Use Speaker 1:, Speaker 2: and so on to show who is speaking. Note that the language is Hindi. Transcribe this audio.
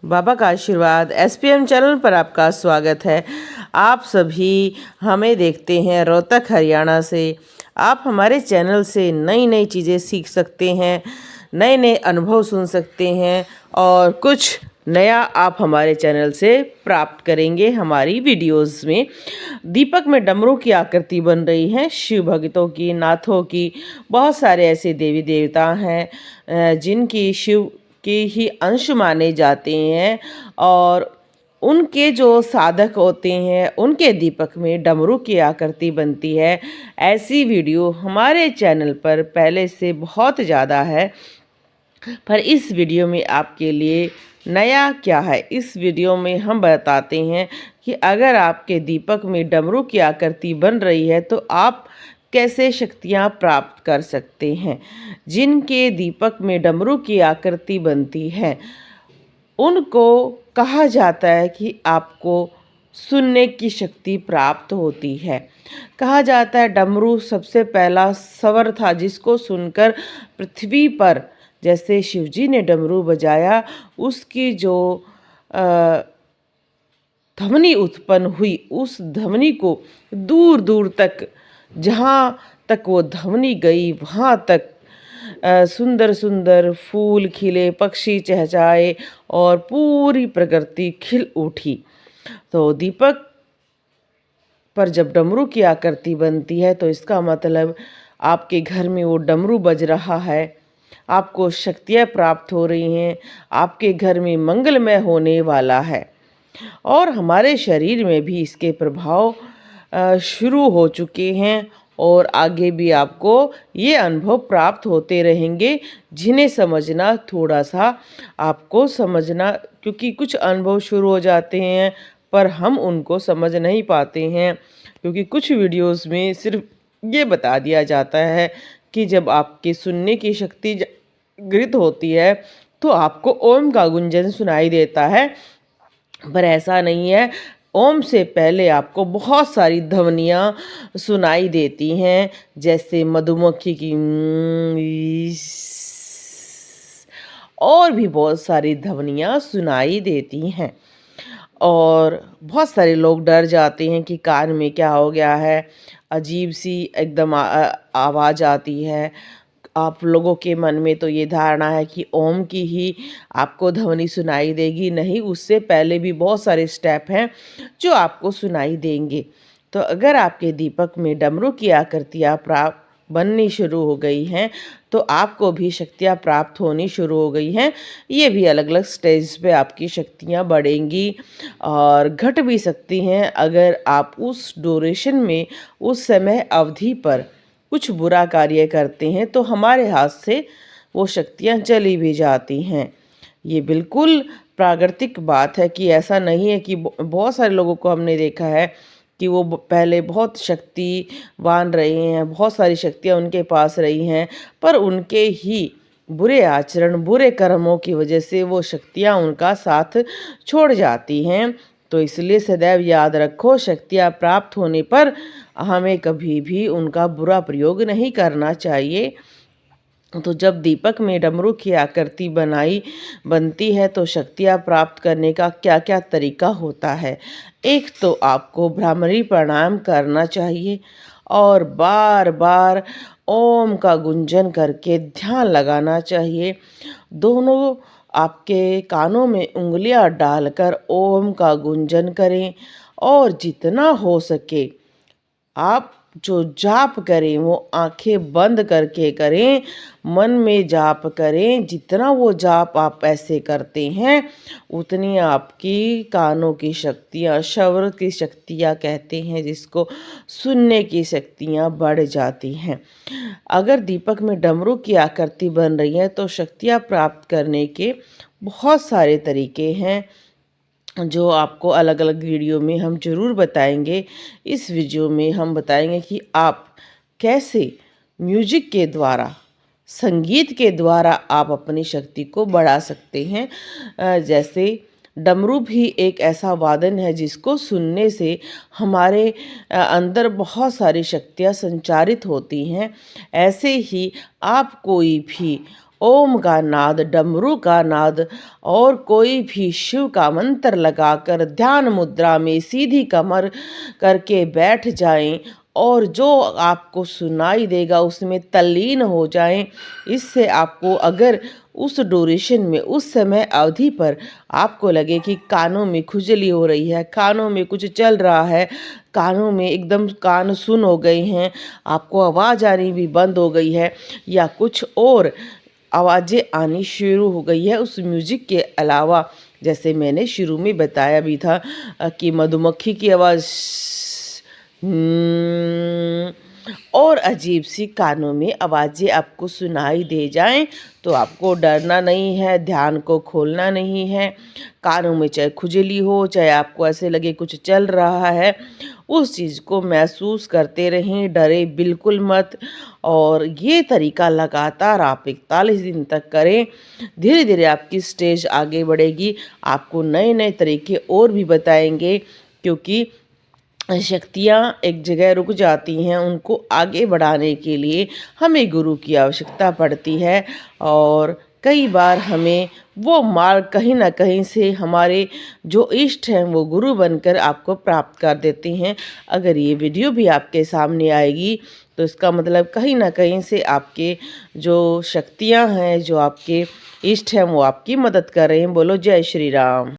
Speaker 1: बाबा का आशीर्वाद एसपीएम चैनल पर आपका स्वागत है। आप सभी हमें देखते हैं रोहतक हरियाणा से। आप हमारे चैनल से नई नई चीज़ें सीख सकते हैं, नए नए अनुभव सुन सकते हैं और कुछ नया आप हमारे चैनल से प्राप्त करेंगे। हमारी वीडियोस में दीपक में डमरू की आकृति बन रही है, शिव भक्तों की, नाथों की। बहुत सारे ऐसे देवी देवता हैं जिनकी शिव के ही अंश माने जाते हैं और उनके जो साधक होते हैं उनके दीपक में डमरू की आकृति बनती है। ऐसी वीडियो हमारे चैनल पर पहले से बहुत ज़्यादा है, पर इस वीडियो में आपके लिए नया क्या है, इस वीडियो में हम बताते हैं कि अगर आपके दीपक में डमरू की आकृति बन रही है तो आप कैसे शक्तियाँ प्राप्त कर सकते हैं। जिनके दीपक में डमरू की आकृति बनती है उनको कहा जाता है कि आपको सुनने की शक्ति प्राप्त होती है। कहा जाता है डमरू सबसे पहला स्वर था जिसको सुनकर पृथ्वी पर जैसे शिवजी ने डमरू बजाया उसकी जो ध्वनि उत्पन्न हुई, उस ध्वनि को दूर दूर तक, जहाँ तक वो ध्वनि गई वहाँ तक सुंदर सुंदर फूल खिले, पक्षी चहचहाए और पूरी प्रकृति खिल उठी। तो दीपक पर जब डमरू की आकृति बनती है तो इसका मतलब आपके घर में वो डमरू बज रहा है, आपको शक्तियाँ प्राप्त हो रही हैं, आपके घर में मंगलमय होने वाला है और हमारे शरीर में भी इसके प्रभाव शुरू हो चुके हैं और आगे भी आपको ये अनुभव प्राप्त होते रहेंगे, जिन्हें समझना थोड़ा सा आपको समझना, क्योंकि कुछ अनुभव शुरू हो जाते हैं पर हम उनको समझ नहीं पाते हैं, क्योंकि कुछ वीडियोस में सिर्फ ये बता दिया जाता है कि जब आपकी सुनने की शक्ति जागृत होती है तो आपको ओम का गुंजन सुनाई देता है, पर ऐसा नहीं है। ओम से पहले आपको बहुत सारी ध्वनियाँ सुनाई देती हैं, जैसे मधुमक्खी की और भी बहुत सारी ध्वनियाँ सुनाई देती हैं। और बहुत सारे लोग डर जाते हैं कि कान में क्या हो गया है, अजीब सी एकदम आवाज़ आती है। आप लोगों के मन में तो ये धारणा है कि ओम की ही आपको ध्वनि सुनाई देगी, नहीं, उससे पहले भी बहुत सारे स्टेप हैं जो आपको सुनाई देंगे। तो अगर आपके दीपक में डमरू की आकृतियाँ प्राप्त बननी शुरू हो गई हैं तो आपको भी शक्तियाँ प्राप्त होनी शुरू हो गई हैं। ये भी अलग अलग स्टेज पे आपकी शक्तियाँ बढ़ेंगी और घट भी सकती हैं अगर आप उस ड्यूरेशन में, उस समय अवधि पर कुछ बुरा कार्य करते हैं तो हमारे हाथ से वो शक्तियाँ चली भी जाती हैं। ये बिल्कुल प्राकृतिक बात है कि ऐसा नहीं है कि बहुत सारे लोगों को हमने देखा है कि वो पहले बहुत शक्तिवान रहे हैं, बहुत सारी शक्तियाँ उनके पास रही हैं, पर उनके ही बुरे आचरण, बुरे कर्मों की वजह से वो शक्तियाँ उनका साथ छोड़ जाती हैं। तो इसलिए सदैव याद रखो, शक्तियाँ प्राप्त होने पर हमें कभी भी उनका बुरा प्रयोग नहीं करना चाहिए। तो जब दीपक में डमरू की आकृति बनती है तो शक्तियाँ प्राप्त करने का क्या क्या तरीका होता है। एक तो आपको भ्रामरी प्रणाम करना चाहिए और बार बार ओम का गुंजन करके ध्यान लगाना चाहिए। दोनों आपके कानों में उंगलियां डालकर ओम का गुंजन करें और जितना हो सके आप जो जाप करें वो आंखें बंद करके करें, मन में जाप करें। जितना वो जाप आप ऐसे करते हैं उतनी आपकी कानों की शक्तियाँ, श्रवण की शक्तियाँ कहते हैं जिसको, सुनने की शक्तियाँ बढ़ जाती हैं। अगर दीपक में डमरू की आकृति बन रही है तो शक्तियाँ प्राप्त करने के बहुत सारे तरीके हैं जो आपको अलग अलग वीडियो में हम ज़रूर बताएंगे। इस वीडियो में हम बताएंगे कि आप कैसे म्यूजिक के द्वारा, संगीत के द्वारा आप अपनी शक्ति को बढ़ा सकते हैं। जैसे डमरू भी एक ऐसा वादन है जिसको सुनने से हमारे अंदर बहुत सारी शक्तियाँ संचारित होती हैं। ऐसे ही आप कोई भी ओम का नाद, डमरू का नाद और कोई भी शिव का मंत्र लगाकर ध्यान मुद्रा में सीधी कमर करके बैठ जाएं और जो आपको सुनाई देगा उसमें तल्लीन हो जाएं। इससे आपको अगर उस ड्यूरेशन में, उस समय अवधि पर आपको लगे कि कानों में खुजली हो रही है, कानों में कुछ चल रहा है, कानों में एकदम कान सुन हो गए हैं, आपको आवाज़ आनी भी बंद हो गई है या कुछ और आवाज़ें आनी शुरू हो गई है उस म्यूज़िक के अलावा, जैसे मैंने शुरू में बताया भी था कि मधुमक्खी की आवाज़ और अजीब सी कानों में आवाज़ें आपको सुनाई दे जाएं तो आपको डरना नहीं है, ध्यान को खोलना नहीं है। कानों में चाहे खुजली हो, चाहे आपको ऐसे लगे कुछ चल रहा है, उस चीज़ को महसूस करते रहें, डरे बिल्कुल मत। और ये तरीका लगातार आप 41 दिन तक करें। धीरे धीरे आपकी स्टेज आगे बढ़ेगी। आपको नए नए तरीके और भी बताएंगे, क्योंकि शक्तियाँ एक जगह रुक जाती हैं, उनको आगे बढ़ाने के लिए हमें गुरु की आवश्यकता पड़ती है। और कई बार हमें वो मार्ग कहीं न कहीं से हमारे जो इष्ट हैं वो गुरु बनकर आपको प्राप्त कर देते हैं। अगर ये वीडियो भी आपके सामने आएगी तो इसका मतलब कहीं न कहीं से आपके जो शक्तियाँ हैं, जो आपके इष्ट हैं वो आपकी मदद कर रहे हैं। बोलो जय श्री राम।